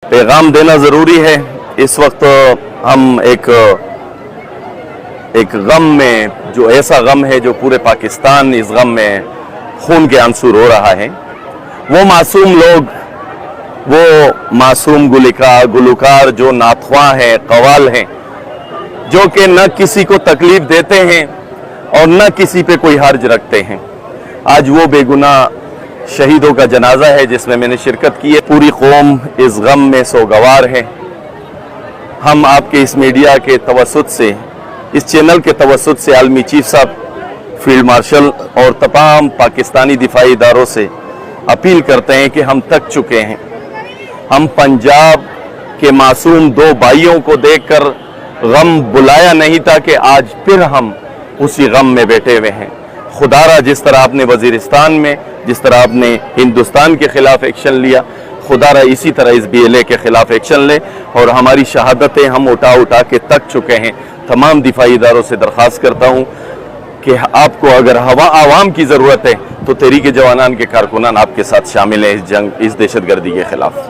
पैगाम देना ज़रूरी है। इस वक्त हम एक गम में, जो ऐसा गम है जो पूरे पाकिस्तान इस गम में खून के आंसू रो रहा है। वो मासूम लोग, वो मासूम गुलकार जो नाथख्वां हैं, कवाल हैं, जो कि न किसी को तकलीफ देते हैं और न किसी पे कोई हर्ज रखते हैं, आज वो बेगुनाह शहीदों का जनाजा है जिसमें मैंने शिरकत की है। पूरी कौम इस गम में सोगवार है। हम आपके इस मीडिया के तवस्सुत से, इस चैनल के तवस्सुत से आलमी चीफ साहब, फील्ड मार्शल और तमाम पाकिस्तानी दिफाई इदारों से अपील करते हैं कि हम थक चुके हैं। हम पंजाब के मासूम दो भाइयों को देखकर गम बुलाया नहीं था कि आज फिर हम उसी गम में बैठे हुए हैं। खुदारा जिस तरह आपने वजीरिस्तान में, जिस तरह आपने हिंदुस्तान के खिलाफ एक्शन लिया, खुदारा इसी तरह इस BLA के खिलाफ एक्शन ले। और हमारी शहादतें हम उठा उठा के थक चुके हैं। तमाम दिफाई इदारों से दरख्वास्त करता हूँ कि आपको अगर आवाम की ज़रूरत है तो तहरीक जवानान के कारकुनान आपके साथ शामिल हैं इस जंग, इस दहशतगर्दी के खिलाफ।